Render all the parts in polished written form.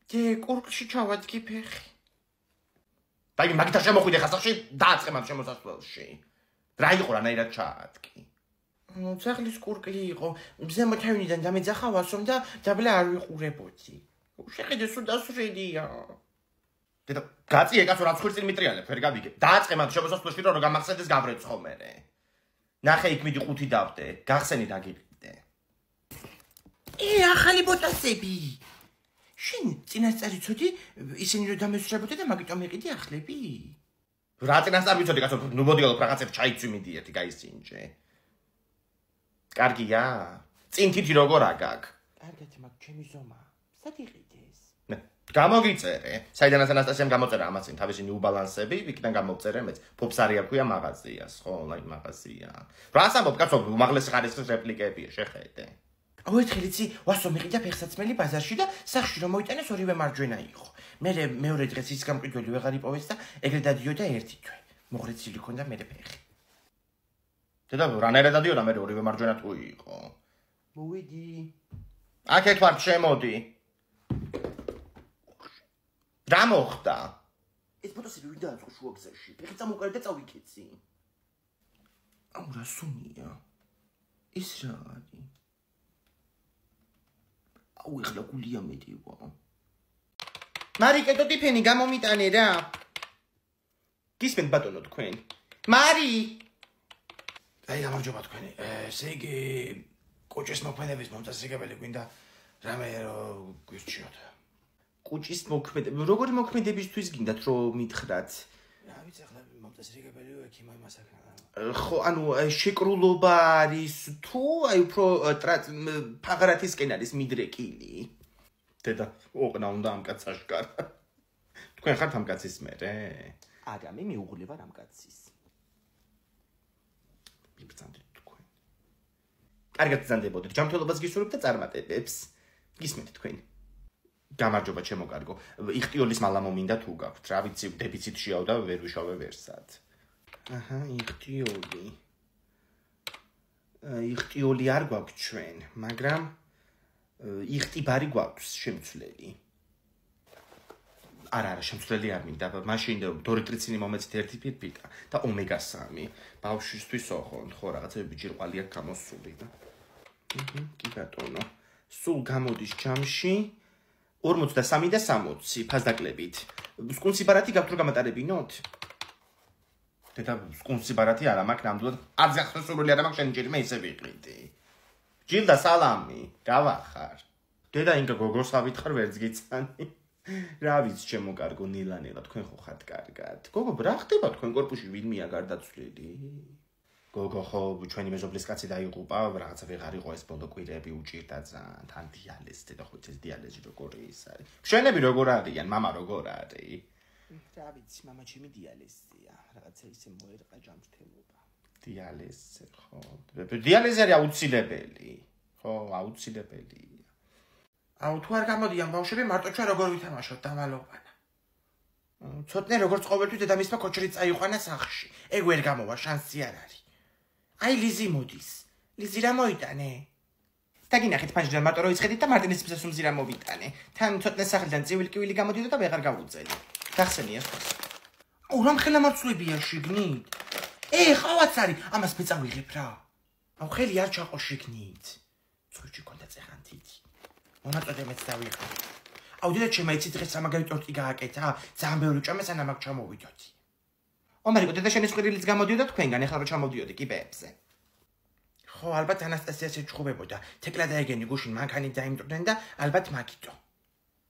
კურკში ჩავადგი ფეხი. Დაი მაგითა შემოხვიდე ხასახში დააწყე მაგ შემოსასვლელში. რა იყო რანაირად ჩაადგი? ძაღლის კურკლი იყო. ზემოთ თავიდან დამეძახა ვასომ და დაბლა არ ვიყურებოდი. შეხედე სულ დასვრილია. დედა გაწიე კაცო რაც ხვირწილ მიტრიალებ ვერ გავიგე. დააწყე მაგ შემოსასვლელში რომ გამახსენდეს გავრეცხო მერე. ნახე იქ მიდი 5 დავდე. გახსენი რა გიყიდე. ახალი ბოტასები. შენ წინასწარ იცოდი ისინი რომ დამესწრებოდი და მაგიტომ იყიდი ახლები? რა წინასწარ ვიცოდი კაცო ნუ მოდიალობ რაღაცებს ჩაიცვი მიდიეთი გაისინჯე. კარგია? წინ თითი როგორ აგაკ? კარგად მაგ ჩემი ზომა. სად იყიდეს? გამოგიწერე. საიდანაც ანასტასიამ გამოწერა ამას წინ თავისი ნიუ ბალანსები, იქიდან გამოვწერე მეც. ფოფსარია ქვია მაღაზიას, ხო, ონლაინ მაღაზია. რას ამბობ კაცო, უმაღლესი ხარისხის რეპლიკებია, შეხედე. ერთხელ იცი ვასო მიყიდა ფეხსაცმელი ბაზარში და სახში რომ მოიტანეს ორივე მარჯვენა იყო. მეორე დღეს ის გამყიდველი ვეღარ იპოვეს და ეგრე დადიოდა ერთი თვე. მოღრეცილი ქონდა მე ფეხი. დედა რანაირად დადიოდა მე ორივე მარჯვენა თუ იყო. მოვიდი. აქეთ ვარ შემოდი. რა მოხდა? ეს ბოტასები ვინ დააწყო შუაგზაში? ფეხი წამოყარე და წავიქეცი. აუ რა სუნია. ის რა არის? აუ ეხლა გულია მეტივა. მარი კეთო ტიფენი გამომიტანე რა. გისმენთ ბატონო თქვენ. მარი! აი გამარჯობა თქვენი. ესე იგი კოჭის მოქმედების მომწესრიგებელი გვინდა რამე რომ გვირჩიოთ. კუჭის მოქმედება. როგორი მოქმედებისთვის გინდათ რომ მითხრათ? რა ვიცი ახლა მომწესრიგებელი ექიმა იმასაკ. ხო, ანუ შეკრულობა არის თუ აი უფრო ფაღრათისკენ არის მიდრეკილი. დედა, ოყნა უნდა ამ კაცს აშკარა. თქვენ ხართ ამ კაცის მერე? არა, მე მიუღლება ამ კაცის. მიბრძანდით თქვენ. კარგად ბრძანდებოდეთ. ჯანმრთელობას გისურვებთ და წარმატებებს. გისმენთ თქვენ. გამარჯობა ჩემო კარგო. იხტიოლის მალა მომინდა თუ გაქვთ. რა ვიცი, დეფიციტშიაო და ვერ ვიშავე ვერსად. აჰა, იხტიოლი არ გვაქვს ჩვენ, მაგრამ იხტიბარი გვაქვს შემცვლელი. არა, შემცვლელი არ მინდა, მაშინ დორიტრიცინი მომეცით 1 ფირფიტა და ომეგა 3. ბავშვისთვის ოღონდ, ხო, რაღაცები ჯირყვალი აქვს გამოსული და. კი ბატონო. სულ გამოდის ჯამში 43 და 60 ფასდაკლებით. სკუნსიბარათი გაქვთ რომ გამატარებინოთ? დედა სკუნსიბარათი არა მაქვს ნამდვილად. არც ახსოვსებული არა მაქვს შენ ჯერ მე ისე ვიყიდი. ჯილდა სალამი, გავახარ. დედა ინგა გოგოსავით ხარ ვერც გიცანი. რა ვიცი ჩემო კარგო ნილანელა თქვენ ხო ხართ კარგად. გოგო რა ხდება თქვენ კორპუსში ვინმეა გარდაცვლილი? გოგო ხო ჩვენი მეზობლის კაცი დაიღუპა, რაღაცა ვეღარ იყო ეს ბოლო კვირები უჭირდა ძალიან. თან დიალეზი დედა ხო ეს დიალეზი როგორი ის არის? შენები როგორ არიან? მამა როგორ არის? რა ვიცი, მამა ჩემი დიალეზია. რაღაცა ისე მოერყა ჯანმრთელობა. დიალეზი ხო. დიალეზი არის აუცილებელი. ხო, აუცილებელია. აუ თუ არ გამოდიან ბავშვები, მარტო ჩვენ როგორ ვითამაშოთ დამალოვანა. ცოტნე როგორც ყოველთვის დედამისმა კოჩრით წაიყვანა სახში. ეგ ვერ გამოვა, შანსი არ არის. აი ლიზი მოდის. ლიზი რა მოიტანე? დაგინახეთ ფანჯრიდან მარტო რო იცხედით და მარტინის მსესულზი რა მოვიტანე. თან ცოტნე სახლიდან წივილ-კივილი გამოდიდა და ვეღარ გავუწელი. გახსენია ხო? აუ რამხელა მარცვლებია შიგნით. ხავაც არის, ამას მე წავიღებ რა. აუ ხელი არ ჩაყო შიგნით. ცხვირი კონდა წეღანთით. მონაწოდე მეც დავიღე. აუ დედა ჩემო იცი დღეს სამაგარი ტორტი გააკეთა, ძალიან ბევრი ჭამე სანამ აქ ჩამოვიდოდი. ომარიკო დედა შენი სყვირილიც გამოდიოდა თქვენგან, ეხლა რომ ჩამოვდიოდი კიბეებზე. ხო, ალბათ ანასტასიას ეჩხუბებოდა. თეკლა და ეგენი გუშინ მანქანით დაიმტვრდნენ და ალბათ მაგიტო.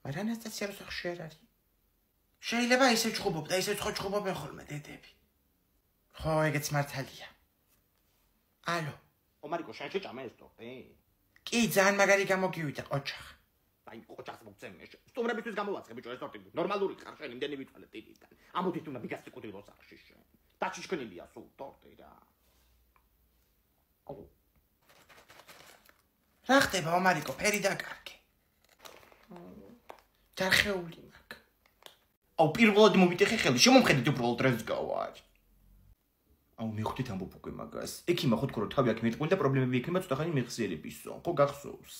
მაგრამ ანასტასია რო სახში არ არის. შეიძლება ისე ჩხუბობდა, ისე ჩხუბობენ ხოლმე დედები. ხო, ეგეც მართალია. ალო, ომარიკო შენ შეჭამე ეს ტორტი? კი, ძალიან მაგარი გამოგივიდა ყოჩახ. აი ყოჩახს მოგწემე. სტუმრებისთვის გამოვაცხე ბიჭო ეს ტორტი. ნორმალური ხარ შენ იმდენი ვიცვალე ტირიდან. ამოდით უნდა ბიგასტიკოდი რო სახში შენ. დაჩიშკნილია სულ ტორტი რა. აუ. რა ხდება ომარიკო, ფერი დაკარგე. ჯარხეული მაქვს. აუ პირველად მოვიტეხე ხელი, შემომხედით უბრალოდ რეზ გავარ. აუ მივხვდით ამბობ უკვე მაგას. ექიმა ხო თქო რომ თავი აქ მეთყული და პრობლემები ექიმა ცოტა ხანი მიხსიერებისო. ხო გახსოვს?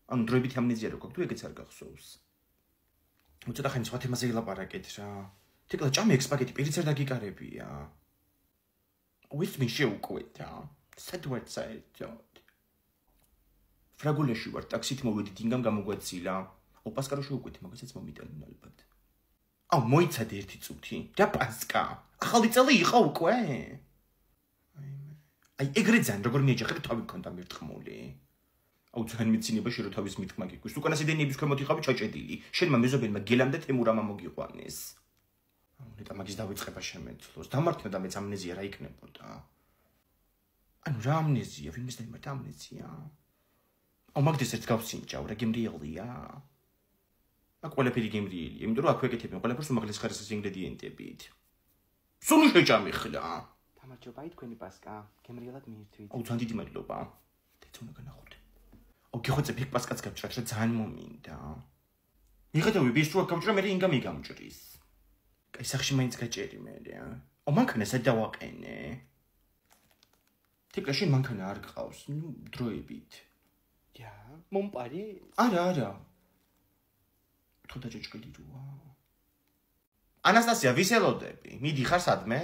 ანუ დროებით ამნეზია რო გქონდა თუ ეგეც არ გახსოვს? უცოტა ხანი სხვა თემაზე ილაპარაკეთ რა. თეკლა ჭამე ექსპაგეტი პირიც არ დაგიკარებია. With me შეუკვეთ რა. სად ვარ საერთოდ? ფრაგულეში ვარ, ტაქსით მოვედი, დინგამ გამოგვეცილა. პასკა რო შეუკვეთ, მაგასაც მომიტანენ ალბათ. აუ, მოიცადე ერთი წუთი. რა პასკა? ახალი წელი იყო უკვე? აი, ეგრე ძალიან როგორ მიეჯახებ, თავი გქონდა მირტყმული. აუ, ძალიან მეცინება შერო თავის მithმა გიგვის. უკანასე დენიების ქვემოთ იყავი ჩაჭედილი. შენმა მეზობელმა გელამ და თემურამა მოგიყვანეს. აუ, ნეტა მაგის დავიწყება შემეძლოს. დამარცხნა და მეც ამნეზია რა იქნებოდა. ანუ რა ამნეზია, ვინმეს დაიმართა ამნეზია? აუ, მაგდეს ერთ გავსინჯავ, რა გემრიელია. აქ ყველაფერი გემრიელია, იმიტომ რომ აქ ვეკეთებენ ყველაფერს უმაღლეს ხარისხის ინგრედიენტებით. სულ შეჭამიხლა. გამარჯობა, თქვენი პასკა, გემრიელად მიირთვით. აუ, ძალიან დიდი მადლობა. დეცონა განახუთე. აუ, გიხოცე ფიქ პასკაც გავჭრათ, რა ძალიან მომინდა. მიხედავი ის რო გავჭრა, მე ინგა მიგამჭრის. კაი, სახში მაინც გაჭერი მე რა. აუ, მანქანა სად დავაყენე? თეკლა შენ მანქანა არ გყავს, ნუ დროებით. Ja, მომპარი? არა. თუ დაჭჭკილი როა. ანასტასია, ვისელოდები. მიდი ხარ სადმე?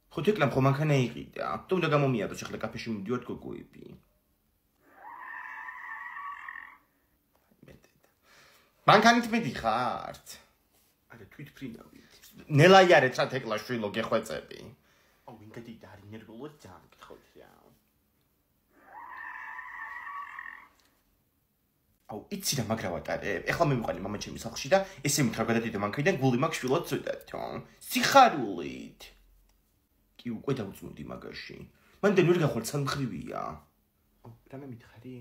ხო თეკლამ ხო მანქანა იყიდა. თუ უნდა გამომიადოს ახლა კაფეში მივდივართ გოგოები. მანქანით მიდიხართ? არა, თვითფრინავით. ნელაიარეთ რა თეკლა შვილო გეხვეწები. აუ, ვინკეთი და არის ნერვულად ძალიან გითხოთ რა. აუ, იცი რა მაგრავატარე. ეხლა მივიყვანი მამა ჩემის სახლში და ესე მითხრა გადადიდე მანქანიდან გული მაქვს შვილად წვიდათო. სიხარულით. კი უკვე დავწმუნდი მაგაში. მანდ ვერ გახვალ სამხრივია. აუ, რამე მითხარი?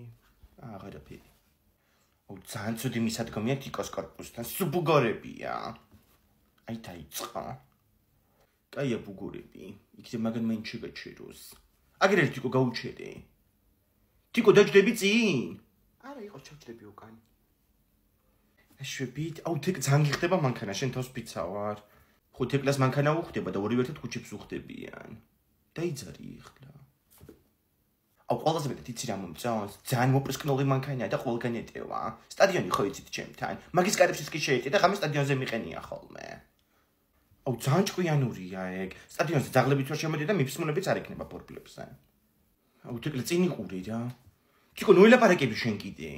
აღარაფერი. აუ, ძალიან ცუდი მისადგომია ტიკოს корпуსთან. სუბუგორებია. აი დაიწყო. კაია ბუგორები. იქნებ მაგან მაინც შეგაჩეროს. აგერ ერთ ტიკო გაუჩერე. ტიკო დაჯდები წინ? არა, იყო ჩავჭრები უკან. შვებით, აუ თეკ ძალიან გიხდება მანქანა, შენ თავს პიცა ვარ. ხო თეკლას მანქანა უხდება და ორივე ერთად ქუჩებს უხდებიან. დაიძარი ეხლა. აუ ყველაზე მეტად იცი რა მომწონს? ძალიან მოპრისკნული მანქანაა და ყველგან ეტევა. სტადიონი ხო იცით ჩემთან. მაგის კარებშიც კი შეეტია და ღამე სტადიონზე მიყენია ხოლმე. აუ ძალიან ჭკვიანურია ეგ. სტადიონზე ძაღლებით ვერ შემოდია და მიფსმუნებიც არ იქნება ბორბლებზე. აუ თეკლე წინ იყური რა. თიკო ნოელაპარაკები შენ კიდე.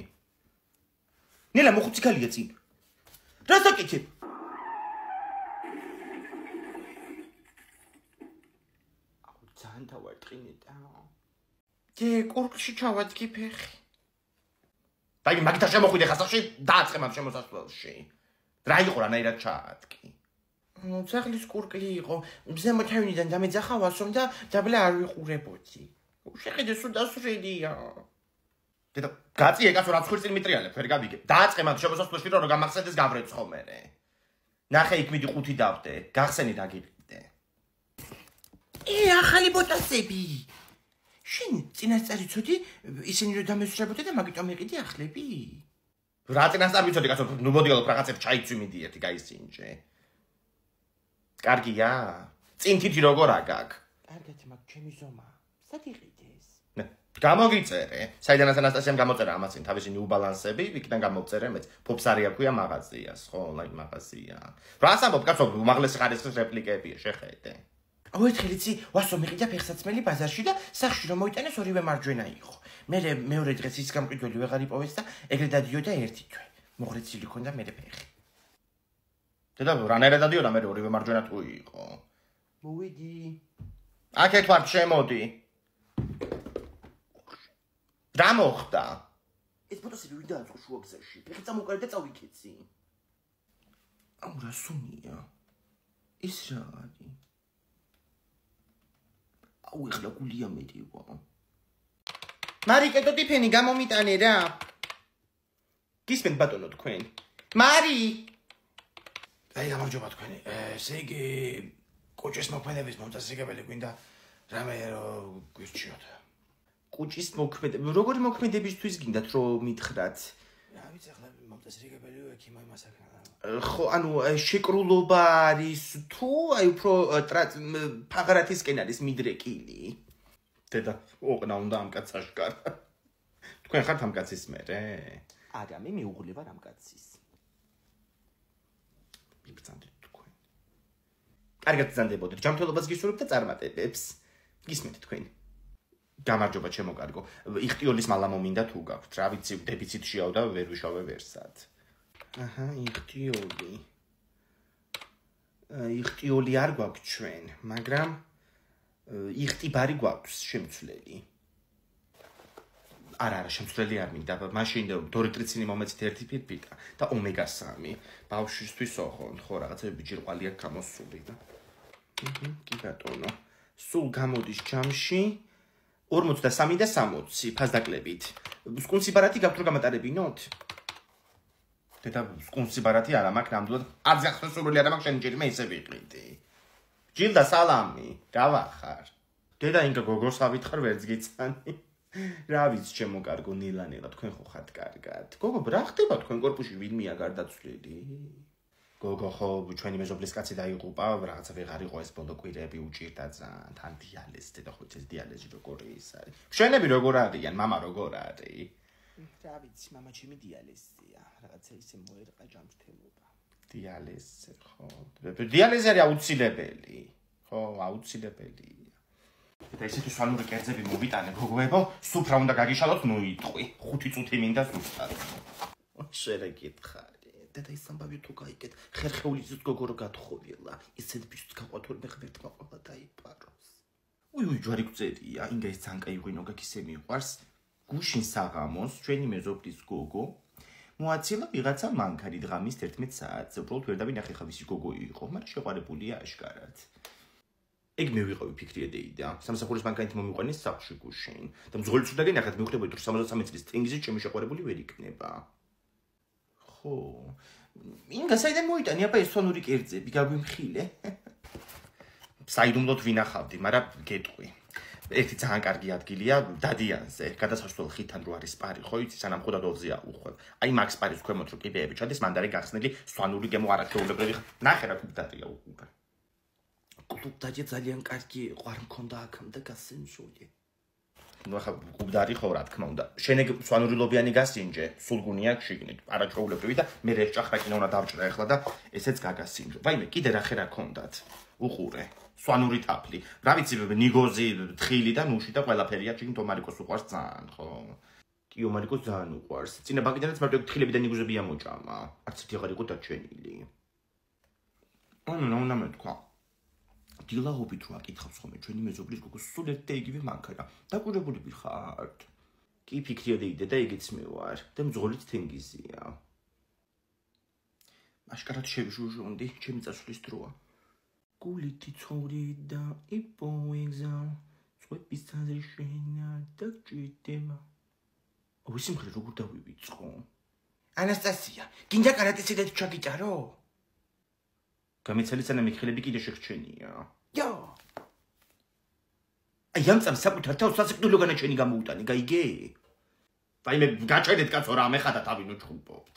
ნელა მოხუცი ქალია წინ. რა საკეთებ? აუ, ძალიან დავარტყინე და. კურკში ჩავადგი ფეხი. დაი მაგითა შემოხვიდე ხასახში დააწყე მაგ შემოსასვლელში. რა იყო რანაირად ჩაადგი? ძაღლის კურკი იყო. ზემო თავიდან დამეძახავასო და დაბლა არ ვიყურებოდი. შეხედე სულ დასრედია. დედა გაწი ეკაცო რაც ხვირწინ მიტრიალებ ვერ გავიგე. დააწყე მაგ შემოსასვლელში რომ გამახსენდეს გავრეცხო მერე. ნახე იქ მიდი ყუთი დავდე. გახსენი დაგიყიდე. ახალი ბოტასები. შენ წინასწარი ცოდი ისინი რომ დამესწრებოდი და მაგიტომ იყიდი ახლები? რა წინასწარ ვიცოდი კაცო, ნუ მოდიალობ რაღაცებს ჩაიცვი მიდი ერთი გაისინჯე. კარგია? წინ თითი როგორ აგაკ? კარგად, მაგ ჩემი ზომა. სად იყიდეს? გამოგიწერე. საიდანაც ანასტასიამ გამოწერა ამას წინ თავისი ნიუ ბალანსები, იქიდან გამოვწერე მეც. ფოფსარი აქვია მაღაზიას, ხო, ონლაინ მაღაზია. რას ამბობ კაცო, უმაღლესი ხარისხის რეპლიკებია, შეხედე. აუ ერთხელ იცი ვასო მიყიდა ფეხსაცმელი ბაზარში და სახში რომ მოიტანეს ორივე მარჯვენა იყო. მეორე დღეს ის გამყიდველი ვეღარ იპოვეს და ეგრე დადიოდა ერთი თვე. მოღრეცილი ქონდა მე ფეხი. დედა რანაირად დადიოდა მე ორივე მარჯვენა თუ იყო. მოვიდი. აქეთ ვარ შემოდი. რა მოხდა? ეს ბოტასები ვინ დააწყო შუა გზაში? ფეხი წამოყარე და წავიქეცი. აუ რა სუნია. ის რა არის? აუ ეხლა გულია მედივა. მარიკე და ტიფენი გამომიტანე რა. გისმენთ ბატონო თქვენ? მარი! აი გამარჯობა თქვენი. ესე იგი კოჭის მოქმედების მომწესრიგებელი გვინდა რამე რომ გვირჩიოთ. კუჭის მოქმედები, როგორი მოქმედებისთვის გინდათ რომ მითხრათ? რა ვიცი ახლა მომწესრიგებელი ექიმა იმასაკა. ხო, ანუ შეკრულობა არის თუ აი უფრო ფაღარათისკენ არის მიდრეკილი. დედა, ოყნა უნდა ამ კაცს აშკარა. თქვენ ხართ ამ კაცის მერე? არა, მე მეუღლე ვარ ამ კაცის. მიბრძანდით თქვენ. კარგად ბრძანდებოდეთ, ჯანმრთელობას გისურვებთ და წარმატებებს. გისმენთ თქვენ. გამარჯობა ჩემო კარგო. იხტიოლის მალა მომინდა თუ გაქვთ. რა ვიცი, დეფიციტშიაო და ვერ ვიშავე ვერსად. აჰა, იხტიოლი. იხტიოლი არ გვაქვს ჩვენ, მაგრამ იხტიბარი გვაქვს შემცვლელი. არა, შემცვლელი არ მინდა. მაშინ დორიტრიცინი მომეცით ერთი ფირფიტა და ომეგა-3. ბავშვისთვის ოღონდ, ხო, რაღაცები ჯირყვალი აქვს გამოსული და. კი ბატონო. სულ გამოდის ჯამში 43 და 60 ფასდაკლებით. სკუნსიბარათი გაქვთ რომ გამატარებინოთ? დედა სკუნსიბარათი არა მაქვს ნამდვილად. არც ახსოვსული არა მაქვს შენი ჯერი მე ისე ვიყრიდი. ჯილდა სალამი, გავახარ. დედა ინკა გოგოს ავითხარ ვერც გიცანი. რა ვიცი ჩემო კარგო ნილანელა თქვენ ხო ხართ კარგად. გოგო რა ხდება თქვენ კორპუსში ვინმეა გარდაცვლილი? გოგო ხო ჩვენი მეზობლის კაცი დაიღუპა, რაღაცა ვეღარ იყო ეს ბოლო კვირები უჭირდა ძალიან. თან დიალეზი და ხო ეს დიალეზი როგორი ის არის? შენები როგორ არიან? მამა როგორ არის? რა ვიცი, მამა ჩემი დიალეზია. რაღაცა ისე მოერყა ჯანმრთელობა. დიალეზი ხო. დიალეზი არის აუცილებელი. ხო, აუცილებელი. და ისეთი სვანური კერძები მოვიტანე გოგოებო, სუფრა უნდა გაგიშალოთ, ნუ იტყვი. 5 წუთი მინდა ზუსტად. შენ ეკითხარი. და ის ამბავი თუ გაიგეთ, ხერხეული ზუსტ გოგო რო გათხოვილა, ისეთ ბიჭს გაყვათურმე ღმერთმა ყოლა დაიპაროს. უი ჯვარი გწერია, ინგა ის ძალიან კაი ღვინო გაკისე მიყვარს. გუშინ საღამოს ჩვენი მეზობლის გოგო მოაცილა ვიღაცა მანქანი დღამის 11 საათზე. უბრალოდ ვერ დავინახე ხა ვისი გოგო იყო, მაგრამ შეყვარებულია აშკარად. ეგ მე ვიყავი ფიქრიედეიდა. სამსახურის მანქანით მომიყვანეს სახლში გუშინ. და მძღოლიც უნდა გენახეთ, მივხვდებოდი რომ 73 წლის თენგიზი ჩემი შეყვარებული ვერ იქნება. ხო. ინგა საიდან მოიტანი აბა ეს სვანური კერძები, გაგვიმხილე? საიდუმლოდ ვინახავდი, მაგრამ გეტყვი. ერთი ძალიან კარგი ადგილია დადიანზე, გადასასვლელ ხიდან რო არის პარი, ხო იცი, სანამ ხოდა დოლზე აუხვევ. აი მაქს პარის ქვემოთ რო კიდეები ჩადეს, მანდ არის გახსნილი სვანური გემო არაჩვეულებრივი. ნახე რა კუბდადია უკვე. კუბდადი ძალიან კარგი იყო, არ მქონდა აქამდე გასინჯული. ნუ ახლა კუბდარი ხო რა თქმა უნდა. შენ ეგ სვანური ლობიანი გასინჯე, სულგუნი აქვს შიგნით, არაჩვეულებრივი და მე ეს ჭახრაკინა უნდა დავჭრა ახლა და ესეც გაგასინჯო. ვაიმე, კიდე რა ხერა ქონდათ? უყურე. სვანური ტაფლი. რა ვიცი, ნიგოზი, თხილი და ნუში და ყველაფერია, შიგნით ომარიკოს უყვარს ძალიან, ხო? კი, ომარიკოს ძალიან უყვარს. წინა ბაგიდანაც მარტო თხილები და ნიგოზები ამოჭამა. არც ერთი აღარ იყო დაჩენილი. უნდა მეთქვა. დილაობით რო აკითხავს ხოლმე ჩვენი მეზობლის გოგოს სულ ერთ და იგივე მანქანა. დაკვირვებულები ხართ? კი, ფიქრიედეიდე და ეგეც მე ვარ და მძღოლიც თენგიზია. აშკარად შევჟუჟუნდი, ჩემი წასვლის დროა. გულითი ცხოვრი და იპოეგზა, წვების თაზე შენა და ჭირდება. ო ის სიმღერა როგორ დავივიწყო? ანასტასია, გინდა კარატესიდეთ ჩაგიტარო? გამიცელი სანამ მიხილები კიდე შეხრჩენია. იო. აი ამ წამ საკუთარ თავს სასიკვდილო განაჩენი გამოუტანი, გაიგე? ვაიმე, გაჭედეთ კაცო რა, ამეხადა თავინო ჩხუბობთ.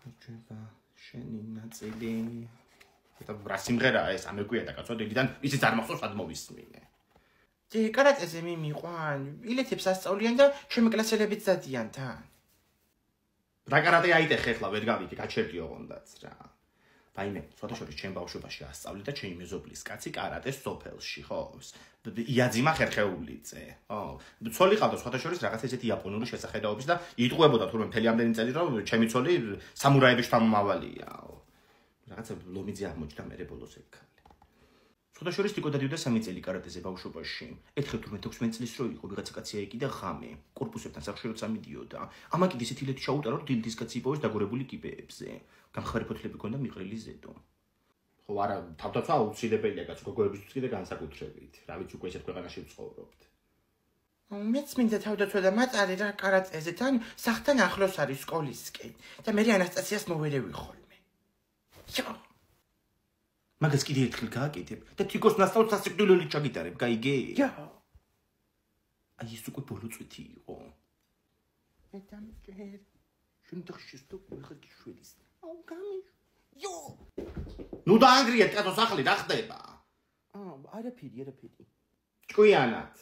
მოჭება შენი ნაწილი. და რა სიმღერაა ეს, ამეკვია და კაცო, დილიდან ისიც არ მახსოვს სად მოვისმინე. დი კარატეზე მიმიყვან, ილეთებს ასწავლიან და ჩემი კლასელებიც დადიან თან. რა კარატე აიტეხე ხლა ვერ გავიგე, გაჩერდიო ოღონდაც რა. ვაიმე, სხვადასხვა ჩემ ბავშვობაში ასწავლე და ჩემი მეზობლის კაცი კარატეს სოფელში, ხო? იაძიმა ხერხეულიძე. ხო. ცოლი ყავდა სხვადასხვა რაღაცა ესეთი იაპონური შესახედაობის და იტყუებოდა თურმე მთელი ამდენი წელი რომ ჩემი ცოლი სამურაების შთამომავალია. რაღაცა ლომიძე აღმოჩნდა მერე ბოლოს ეგ ქალი. სხვადასხვა ტიკო დადიოდა 3 წელი კარატეზე ბავშვობაში. ერთხელ თურმე 16 წლის რო იყო ვიღაცა კაცი აიკიდა ღამე. კორპუსებთან სახში როცა მიდიოდა. ამან კიდე ისეთი ლეთი ჩაუტარა რომ დილის კაცი იპოვეს დაგორებული კიბეებზე. გამხარი ფოთლები ქონდა მიყრილი ზედო. ხო არა, თავდაცვა აუცილებელია კაცო გოგოებისთვის კიდე განსაკუთრებით. რა ვიცი უკვე ესეთ ქვეყანაში ვცხოვრობთ. მეც მინდა თავდაცვა და მაწარე რა კარატეზე თან სახთან ახლოს არის სკოლისკენ და მე ანასტასიას მოვერევი ხოლმე. იო. მაგას კიდე ერთხელ გააკეთებ და თიკოს ნასწავლს სასიკვდილოელი ჩაგიტარებ, გაიგე? იო. აი ეს უკვე ბოლო წუთი იყო. მე დამჭერ. შენ დახშეს თუ ხარ გიშველის. აუ გამი. იო. ნუ დაანგრიეთ კაცო სახლი რა ხდება? არაფერი. ჭკვიანად.